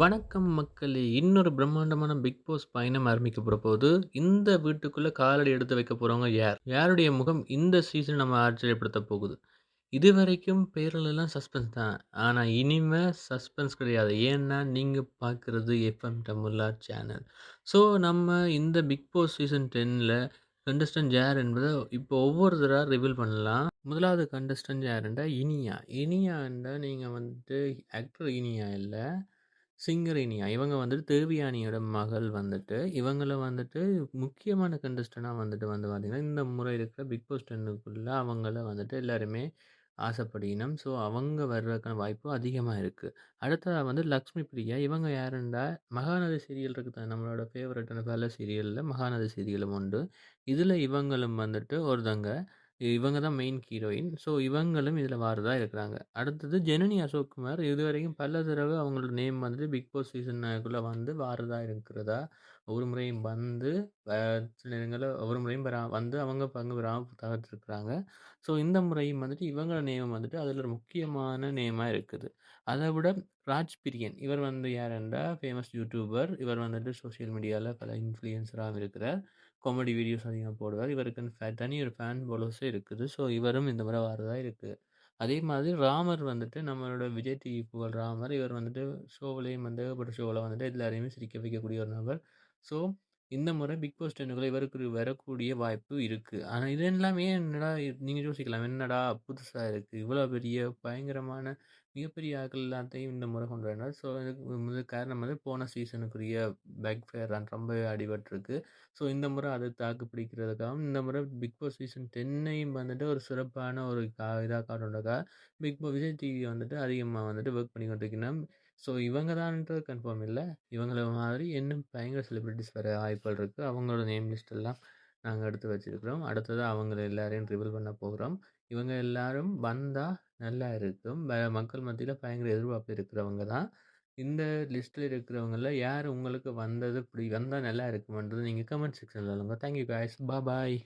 வணக்கம் மக்களே! இன்னொரு பிரம்மாண்டமான பிக் பாஸ் பயணம் ஆரம்பிக்கப்பட போது. இந்த வீட்டுக்குள்ள காலடி எடுத்து வைக்க போறவங்க யார்? யாருடைய முகம் இந்த சீசன் நம்ம ஆச்சரியப்படுத்த போகுது? இதுவரைக்கும் பேர்களெல்லாம் சஸ்பென்ஸ் தான். ஆனா இனிமே சஸ்பென்ஸ் கிடையாது. ஏன்னா நீங்க பார்க்குறது எஃப்எம் தமிழா சேனல். ஸோ நம்ம இந்த பிக் பாஸ் சீசன் 10ல கண்டஸ்டன்ட் யார் என்பத இப்போ ஒவ்வொருத்தரா ரிவீல் பண்ணலாம். முதலாவது கண்டஸ்டன்ட் யாருண்டா இனியா. இனியாண்டா நீங்க வந்துட்டு ஆக்டர் இனியா இல்ல. சிங்கர் இனியா. இவங்க வந்துட்டு தேவயானியோட மகள் வந்துட்டு, இவங்கள வந்துட்டு முக்கியமான கண்டஸ்டன்டா வந்துட்டு வந்து பார்த்தீங்கன்னா, இந்த முறை இருக்கிற பிக் பாஸ் 10க்குள்ள அவங்கள வந்துட்டு எல்லாருமே ஆசைப்படினம். ஸோ, அவங்க வர்றதுக்கான வாய்ப்பு அதிகமா இருக்கு. அடுத்ததா வந்து லக்ஷ்மி பிரியா. இவங்க யாருண்டா, மகாநதி சீரியல் இருக்குது நம்மளோட ஃபேவரட்டான பல சீரியல்ல மகாநதி சீரியலும் உண்டு. இதுல இவங்களும் வந்துட்டு ஒருத்தங்க. இவங்க தான் மெயின் ஹீரோயின். ஸோ, இவங்களும் இதுல வாரதா இருக்கிறாங்க. அடுத்தது ஜெனனி அசோக்குமார். இதுவரைக்கும் பல தடவ அவங்களோட நேம் வந்துட்டு பிக் பாஸ் சீசனுக்குள்ள வந்து வாரதா இருக்கிறதா, ஒரு முறையும் வந்து சில நேரங்கள்ல ஒரு முறையும் வந்து அவங்க பங்கு பெறாம தவிர்த்திருக்கிறாங்க. ஸோ, இந்த முறையும் வந்துட்டு இவங்கள நேம் வந்துட்டு அதில ஒரு முக்கியமான நேமா இருக்குது. அத விட ராஜ்பிரியன். இவர் வந்து யாருண்டா ஃபேமஸ் யூடியூபர். இவர் வந்துட்டு சோசியல் மீடியால பல இன்ஃப்ளூயன்சராவும் இருக்கிறார். காமெடி வீடியோஸ் அதிகமா போடுவார். இவருக்குன்னு தனி ஒரு ஃபேன் ஃபாலோஸே இருக்குது. ஸோ, இவரும் இந்த முறை வரதா இருக்கு. அதே மாதிரி ராமர் வந்துட்டு நம்மளோட விஜய் டிவி புகழ் ராமர். இவர் வந்துட்டு ஷோவிலேயும் வந்து ஏகப்பட்ட ஷோல வந்துட்டு எல்லாரையுமே சிரிக்க வைக்கக்கூடிய ஒரு நபர். ஸோ, இந்த முறை பிக் பாஸ் 10க்குள்ள இவருக்கு வரக்கூடிய வாய்ப்பு இருக்கு. ஆனா இது எல்லாமே என்னடா நீங்க யோசிக்கலாம். என்னடா புதுசா இருக்கு. இவ்வளோ பெரிய பயங்கரமான மிகப்பெரிய ஆட்கள் எல்லாத்தையும் இந்த முறை கொண்டு வராங்க. ஸோ, இதுக்கு முதல் காரணம் வந்து போன சீசனுக்குரிய பேக் ஃபயர் தான் ரொம்பவே அடிபட்டிருக்கு. ஸோ, இந்த முறை அத தாக்கு பிடிக்கிறதுக்காகவும், இந்த முறை பிக் பாஸ் சீசன் 10யும் வந்துட்டு ஒரு சிறப்பான ஒரு இதா காட்டுறதுக்காக விஜய் டிவி வந்துட்டு அதிகமா வந்துட்டு ஒர்க் பண்ணி கொண்டிருக்கணும். ஸோ, இவங்க தான்ன்றது கன்ஃபார்ம் இல்ல. இவங்கள மாதிரி இன்னும் பயங்கர செலிபிரிட்டீஸ் வர வாய்ப்புகள் இருக்கு. அவங்களோட நேம் லிஸ்ட் எல்லாம் நாங்க எடுத்து வச்சிருக்கிறோம். அடுத்தது அவங்கள எல்லாரையும் ரிவீல் பண்ண போகிறோம். இவங்க எல்லாரும் வந்தா நல்லா இருக்கும். மக்கள் மத்தியில பயங்கர எதிர்பார்ப்பு இருக்கிறவங்க தான். இந்த லிஸ்ட்ல இருக்கிறவங்கல யார் உங்களுக்கு வந்தது இப்படி வந்தா நல்லா இருக்கும்ன்றது நீங்க கமெண்ட் செக்ஷன்ல சொல்லுங்க. Thank you guys. பாய்.